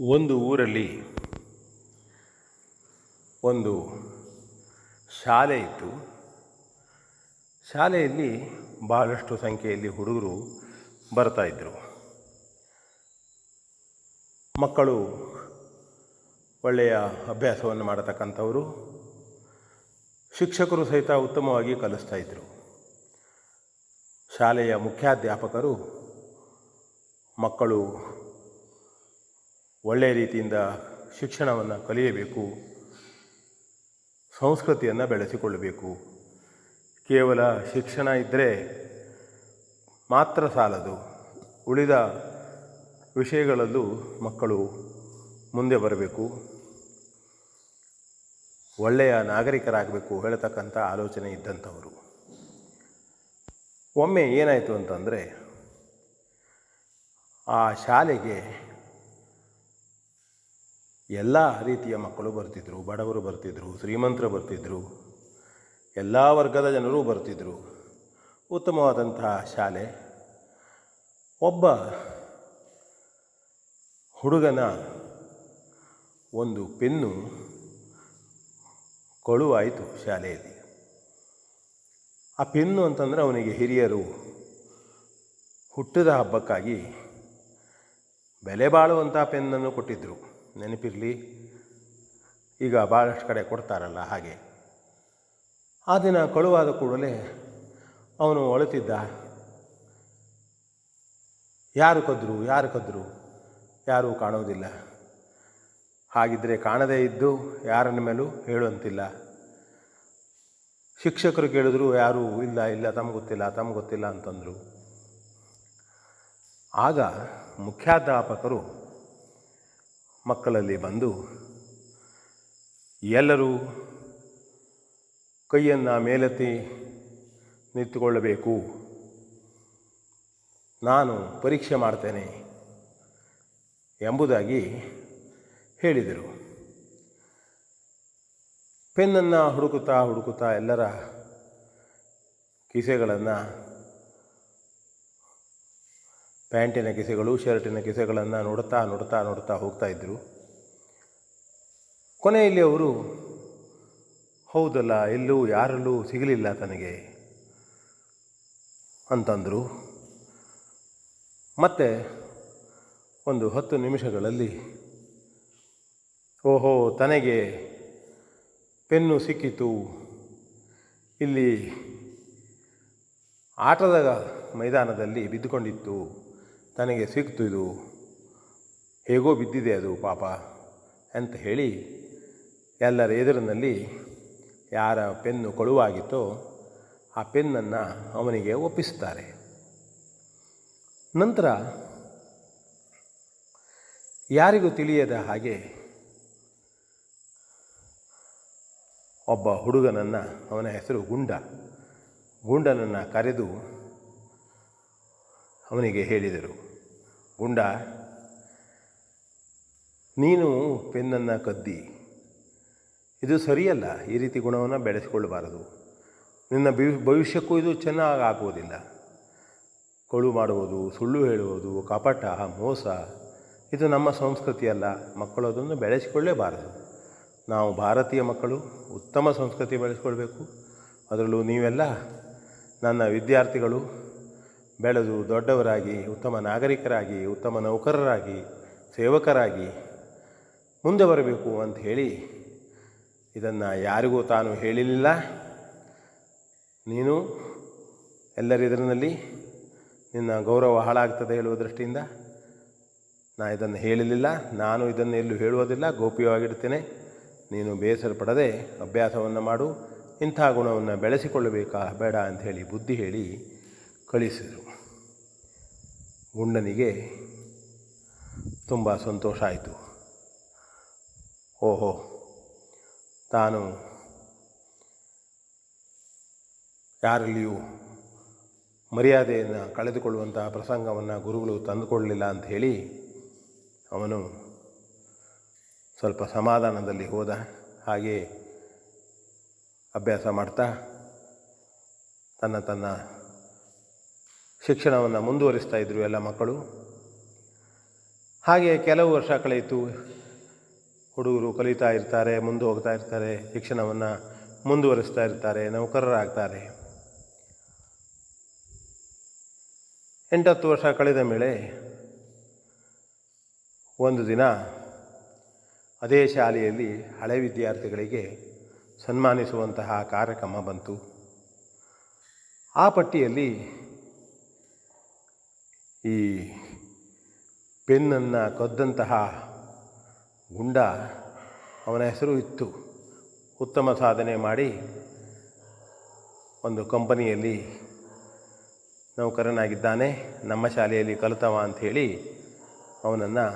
ಒಂದು ಊರಲ್ಲಿ ಒಂದು ಶಾಲೆ ಇತ್ತು. ಶಾಲೆಯಲ್ಲಿ ಬಹಳಷ್ಟು ಸಂಖ್ಯೆಯಲ್ಲಿ ಹುಡುಗರು ಬರ್ತಾಯಿದ್ದರು. ಮಕ್ಕಳು ಒಳ್ಳೆಯ ಅಭ್ಯಾಸವನ್ನು ಮಾಡತಕ್ಕಂಥವರು, ಶಿಕ್ಷಕರು ಸಹಿತ ಉತ್ತಮವಾಗಿ ಕಲಿಸ್ತಾಯಿದ್ರು. ಶಾಲೆಯ ಮುಖ್ಯಾಧ್ಯಾಪಕರು ಮಕ್ಕಳು ಒಳ್ಳೆಯ ರೀತಿಯಿಂದ ಶಿಕ್ಷಣವನ್ನು ಕಲಿಯಬೇಕು, ಸಂಸ್ಕೃತಿಯನ್ನು ಬೆಳೆಸಿಕೊಳ್ಳಬೇಕು. ಕೇವಲ ಶಿಕ್ಷಣ ಇದ್ದರೆ ಮಾತ್ರ ಸಾಲದು, ಉಳಿದ ವಿಷಯಗಳಲ್ಲೂ ಮಕ್ಕಳು ಮುಂದೆ ಬರಬೇಕು, ಒಳ್ಳೆಯ ನಾಗರಿಕರಾಗಬೇಕು ಹೇಳತಕ್ಕಂಥ ಆಲೋಚನೆ ಇದ್ದಂಥವರು. ಒಮ್ಮೆ ಏನಾಯಿತು ಅಂತಂದರೆ, ಆ ಶಾಲೆಗೆ ಎಲ್ಲ ರೀತಿಯ ಮಕ್ಕಳು ಬರ್ತಿದ್ದರು. ಬಡವರು ಬರ್ತಿದ್ದರು, ಶ್ರೀಮಂತರು ಬರ್ತಿದ್ದರು, ಎಲ್ಲ ವರ್ಗದ ಜನರು ಬರ್ತಿದ್ದರು. ಉತ್ತಮವಾದಂತಹ ಶಾಲೆ. ಒಬ್ಬ ಹುಡುಗನ ಒಂದು ಪೆನ್ನು ಕಳುವಾಯಿತು ಶಾಲೆಯಲ್ಲಿ. ಆ ಪೆನ್ನು ಅಂತಂದರೆ ಅವನಿಗೆ ಹಿರಿಯರು ಹುಟ್ಟಿದ ಹಬ್ಬಕ್ಕಾಗಿ ಬೆಲೆ ಬಾಳುವಂಥ ಪೆನ್ನನ್ನು ಕೊಟ್ಟಿದ್ದರು. ನೆನಪಿರಲಿ, ಈಗ ಭಾಳಷ್ಟು ಕಡೆ ಕೊಡ್ತಾರಲ್ಲ ಹಾಗೆ. ಆ ದಿನ ಕಳುವಾದ ಕೂಡಲೇ ಅವನು ಅಳುತ್ತಿದ್ದ. ಯಾರು ಕದ್ರು ಯಾರೂ ಕಾಣೋದಿಲ್ಲ. ಹಾಗಿದ್ದರೆ ಕಾಣದೇ ಇದ್ದು ಯಾರನ್ನ ಮೇಲೂ ಹೇಳುವಂತಿಲ್ಲ. ಶಿಕ್ಷಕರು ಕೇಳಿದ್ರು, ಯಾರೂ ಇಲ್ಲ ತಮಗೆ ಗೊತ್ತಿಲ್ಲ ಅಂತಂದರು. ಆಗ ಮುಖ್ಯಾಧ್ಯಾಪಕರು ಮಕ್ಕಳಲ್ಲಿ ಬಂದು, ಎಲ್ಲರೂ ಕೈಯನ್ನು ಮೇಲೆತ್ತಿ ನಿಂತುಕೊಳ್ಳಬೇಕು, ನಾನು ಪರೀಕ್ಷೆ ಮಾಡ್ತೇನೆ ಎಂಬುದಾಗಿ ಹೇಳಿದರು. ಪೆನ್ನನ್ನು ಹುಡುಕುತ್ತಾ ಎಲ್ಲರ ಕಿಸೆಗಳನ್ನು, ಪ್ಯಾಂಟಿನ ಕಿಸೆಗಳು, ಶರ್ಟಿನ ಕಿಸೆಗಳನ್ನು ನೋಡುತ್ತಾ ಹೋಗ್ತಾಯಿದ್ರು. ಕೊನೆಯಲ್ಲಿ ಅವರು, ಹೌದಲ್ಲ, ಯಾರಲ್ಲೂ ಸಿಗಲಿಲ್ಲ ತನಗೆ ಅಂತಂದರು. ಮತ್ತೆ ಒಂದು 10 ನಿಮಿಷಗಳಲ್ಲಿ, ಓಹೋ, ತನಗೆ ಪೆನ್ನು ಸಿಕ್ಕಿತು, ಇಲ್ಲಿ ಆಟದ ಮೈದಾನದಲ್ಲಿ ಬಿದ್ದುಕೊಂಡಿತ್ತು, ತನಗೆ ಸಿಕ್ತು, ಇದು ಹೇಗೋ ಬಿದ್ದಿದೆ ಅದು ಪಾಪ ಅಂತ ಹೇಳಿ ಎಲ್ಲರ ಎದುರಿನಲ್ಲಿ ಯಾರ ಪೆನ್ನು ಕಳುವಾಗಿತ್ತೋ ಆ ಪೆನ್ನನ್ನು ಅವನಿಗೆ ಒಪ್ಪಿಸ್ತಾರೆ. ನಂತರ ಯಾರಿಗೂ ತಿಳಿಯದ ಹಾಗೆ ಒಬ್ಬ ಹುಡುಗನನ್ನು, ಅವನ ಹೆಸರು ಗುಂಡನನ್ನು ಕರೆದು ಅವನಿಗೆ ಹೇಳಿದರು, ಗುಂಡ, ನೀನು ಪೆನ್ನನ್ನು ಕದ್ದಿ, ಇದು ಸರಿಯಲ್ಲ. ಈ ರೀತಿ ಗುಣವನ್ನು ಬೆಳೆಸಿಕೊಳ್ಳಬಾರದು. ನಿನ್ನ ಭವಿಷ್ಯಕ್ಕೂ ಇದು ಚೆನ್ನಾಗಿ ಆಗುವುದಿಲ್ಲ. ಕಳು ಮಾಡುವುದು, ಸುಳ್ಳು ಹೇಳುವುದು, ಕಪಟ, ಮೋಸ, ಇದು ನಮ್ಮ ಸಂಸ್ಕೃತಿಯಲ್ಲ. ಮಕ್ಕಳು ಅದನ್ನು ಬೆಳೆಸಿಕೊಳ್ಳೇಬಾರದು. ನಾವು ಭಾರತೀಯ ಮಕ್ಕಳು ಉತ್ತಮ ಸಂಸ್ಕೃತಿ ಬೆಳೆಸ್ಕೊಳ್ಬೇಕು. ಅದರಲ್ಲೂ ನೀವೆಲ್ಲ ನನ್ನ ವಿದ್ಯಾರ್ಥಿಗಳು ಬೆಳೆದು ದೊಡ್ಡವರಾಗಿ, ಉತ್ತಮ ನಾಗರಿಕರಾಗಿ, ಉತ್ತಮ ನೌಕರರಾಗಿ, ಸೇವಕರಾಗಿ ಮುಂದೆ ಬರಬೇಕು ಅಂತ ಹೇಳಿ ಇದನ್ನು ಯಾರಿಗೂ ತಾನು ಹೇಳಿರಲಿಲ್ಲ. ನೀನು ಎಲ್ಲರೆದುರಿನಲ್ಲಿ ನಿನ್ನ ಗೌರವ ಹಾಳಾಗ್ತದೆ ಹೇಳುವ ದೃಷ್ಟಿಯಿಂದ ನಾನು ಇದನ್ನು ಹೇಳಲಿಲ್ಲ. ನಾನು ಇದನ್ನು ಎಲ್ಲೂ ಹೇಳುವುದಿಲ್ಲ, ಗೌಪ್ಯವಾಗಿಡ್ತೇನೆ. ನೀನು ಬೇಸರ ಪಡದೆ ಅಭ್ಯಾಸವನ್ನು ಮಾಡು, ಇಂಥ ಗುಣವನ್ನು ಬೆಳೆಸಿಕೊಳ್ಳಬೇಕಾ ಬೇಡ ಅಂಥೇಳಿ ಬುದ್ಧಿ ಹೇಳಿ ಕಳಿಸಿದರು. ಗುಂಡನಿಗೆ ತುಂಬ ಸಂತೋಷ ಆಯಿತು. ಓಹೋ, ತಾನು ಯಾರಲ್ಲಿಯೂ ಮರ್ಯಾದೆಯನ್ನು ಕಳೆದುಕೊಳ್ಳುವಂತಹ ಪ್ರಸಂಗವನ್ನು ಗುರುಗಳು ತಂದುಕೊಳ್ಳಲಿಲ್ಲ ಅಂತ ಹೇಳಿ ಅವನು ಸ್ವಲ್ಪ ಸಮಾಧಾನದಲ್ಲಿ ಹೋದ. ಹಾಗೆ ಅಭ್ಯಾಸ ಮಾಡ್ತಾ ತನ್ನ ಶಿಕ್ಷಣವನ್ನು ಮುಂದುವರಿಸ್ತಾ ಇದ್ದರು ಎಲ್ಲ ಮಕ್ಕಳು. ಹಾಗೆ ಕೆಲವು ವರ್ಷ ಕಳೆಯಿತು. ಹುಡುಗರು ಕಲಿತಾ ಇರ್ತಾರೆ, ಮುಂದೆ ಹೋಗ್ತಾ ಇರ್ತಾರೆ, ಶಿಕ್ಷಣವನ್ನು ಮುಂದುವರಿಸ್ತಾ ಇರ್ತಾರೆ, ನೌಕರರಾಗ್ತಾರೆ. 8-10 ವರ್ಷ ಕಳೆದ ಮೇಲೆ ಒಂದು ದಿನ ಅದೇ ಶಾಲೆಯಲ್ಲಿ ಹಳೆ ವಿದ್ಯಾರ್ಥಿಗಳಿಗೆ ಸನ್ಮಾನಿಸುವಂತಹ ಕಾರ್ಯಕ್ರಮ ಬಂತು. ಆ ಪಟ್ಟಿಯಲ್ಲಿ ಈ ಪೆನ್ನನ್ನು ಕದ್ದಂತಹ ಗುಂಡ, ಅವನ ಹೆಸರು ಇತ್ತು. ಉತ್ತಮ ಸಾಧನೆ ಮಾಡಿ ಒಂದು ಕಂಪನಿಯಲ್ಲಿ ನೌಕರನಾಗಿದ್ದಾನೆ, ನಮ್ಮ ಶಾಲೆಯಲ್ಲಿ ಕಲಿತವ ಅಂಥೇಳಿ ಅವನನ್ನು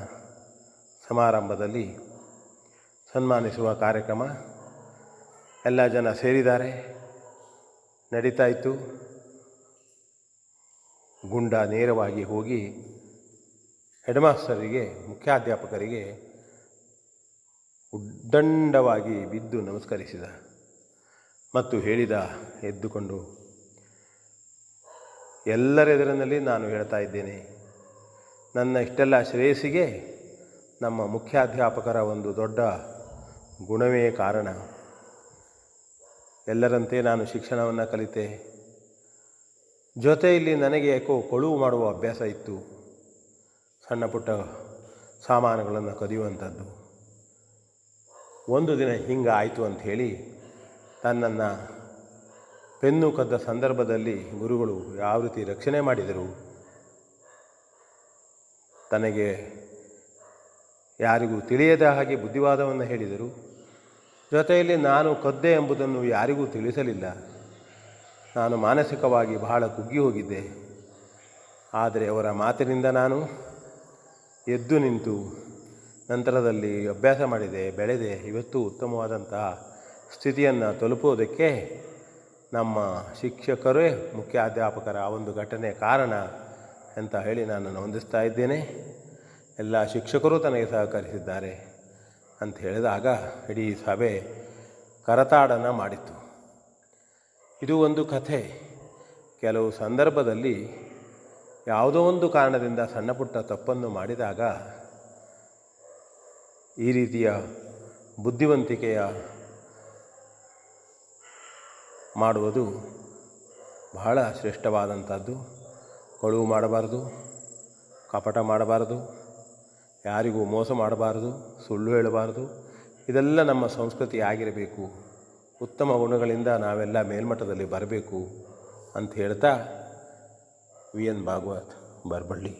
ಸಮಾರಂಭದಲ್ಲಿ ಸನ್ಮಾನಿಸುವ ಕಾರ್ಯಕ್ರಮ ಎಲ್ಲ ಜನ ಸೇರಿದ್ದಾರೆ, ನಡೀತಾ ಇತ್ತು. ಗುಂಡ ನೇರವಾಗಿ ಹೋಗಿ ಹೆಡ್ಮಾಸ್ಟರಿಗೆ, ಮುಖ್ಯಾಧ್ಯಾಪಕರಿಗೆ ಉದ್ದಂಡವಾಗಿ ಬಿದ್ದು ನಮಸ್ಕರಿಸಿದ ಮತ್ತು ಹೇಳಿದ, ಎದ್ದುಕೊಂಡು, ಎಲ್ಲರೆದುರಿನಲ್ಲಿ ನಾನು ಹೇಳ್ತಾ ಇದ್ದೇನೆ, ನನ್ನ ಇಷ್ಟೆಲ್ಲ ಶ್ರೇಯಸ್ಸಿಗೆ ನಮ್ಮ ಮುಖ್ಯಾಧ್ಯಾಪಕರ ಒಂದು ದೊಡ್ಡ ಗುಣವೇ ಕಾರಣ. ಎಲ್ಲರಂತೆ ನಾನು ಶಿಕ್ಷಣವನ್ನು ಕಲಿತೆ. ಜೊತೆಯಲ್ಲಿ ನನಗೆ ಯಾಕೋ ಕೊಳುವು ಮಾಡುವ ಅಭ್ಯಾಸ ಇತ್ತು, ಸಣ್ಣ ಪುಟ್ಟ ಸಾಮಾನುಗಳನ್ನು ಕದಿಯುವಂಥದ್ದು. ಒಂದು ದಿನ ಹಿಂಗೆ ಆಯಿತು ಅಂಥೇಳಿ ತನ್ನನ್ನು ಪೆನ್ನು ಕದ್ದ ಸಂದರ್ಭದಲ್ಲಿ ಗುರುಗಳು ಯಾವ ರೀತಿ ರಕ್ಷಣೆ ಮಾಡಿದರು, ತನಗೆ ಯಾರಿಗೂ ತಿಳಿಯದ ಹಾಗೆ ಬುದ್ಧಿವಾದವನ್ನು ಹೇಳಿದರು. ಜೊತೆಯಲ್ಲಿ ನಾನು ಕದ್ದೆ ಎಂಬುದನ್ನು ಯಾರಿಗೂ ತಿಳಿಸಲಿಲ್ಲ. ನಾನು ಮಾನಸಿಕವಾಗಿ ಬಹಳ ಕುಗ್ಗಿ ಹೋಗಿದ್ದೆ. ಆದರೆ ಅವರ ಮಾತಿನಿಂದ ನಾನು ಎದ್ದು ನಿಂತು ನಂತರದಲ್ಲಿ ಅಭ್ಯಾಸ ಮಾಡಿದೆ, ಬೆಳೆದೆ. ಇವತ್ತು ಉತ್ತಮವಾದಂತಹ ಸ್ಥಿತಿಯನ್ನು ತಲುಪುವುದಕ್ಕೆ ನಮ್ಮ ಶಿಕ್ಷಕರೇ, ಮುಖ್ಯಾಧ್ಯಾಪಕರ ಆ ಒಂದು ಘಟನೆ ಕಾರಣ ಅಂತ ಹೇಳಿ ನಾನು ವಂದಿಸ್ತಾ ಇದ್ದೇನೆ. ಎಲ್ಲ ಶಿಕ್ಷಕರು ತನಗೆ ಸಹಕರಿಸಿದ್ದಾರೆ ಅಂತ ಹೇಳಿದಾಗ ಇಡೀ ಸಭೆ ಕರತಾಡನ ಮಾಡಿತು. ಇದು ಒಂದು ಕಥೆ. ಕೆಲವು ಸಂದರ್ಭದಲ್ಲಿ ಯಾವುದೋ ಒಂದು ಕಾರಣದಿಂದ ಸಣ್ಣ ಪುಟ್ಟ ತಪ್ಪನ್ನು ಮಾಡಿದಾಗ ಈ ರೀತಿಯ ಬುದ್ಧಿವಂತಿಕೆಯ ಮಾಡುವುದು ಬಹಳ ಶ್ರೇಷ್ಠವಾದಂಥದ್ದು. ಕಳುವು ಮಾಡಬಾರ್ದು, ಕಪಟ ಮಾಡಬಾರ್ದು, ಯಾರಿಗೂ ಮೋಸ ಮಾಡಬಾರ್ದು, ಸುಳ್ಳು ಹೇಳಬಾರ್ದು. ಇದೆಲ್ಲ ನಮ್ಮ ಸಂಸ್ಕೃತಿ ಆಗಿರಬೇಕು. ಉತ್ತಮ ಗುಣಗಳಿಂದ ನಾವೆಲ್ಲ ಮೇಲ್ಮಟ್ಟದಲ್ಲಿ ಬರಬೇಕು ಅಂತ ಹೇಳ್ತಾ ವಿ ಎನ್ ಭಾಗವತ್, ಬರಬಳ್ಳಿ.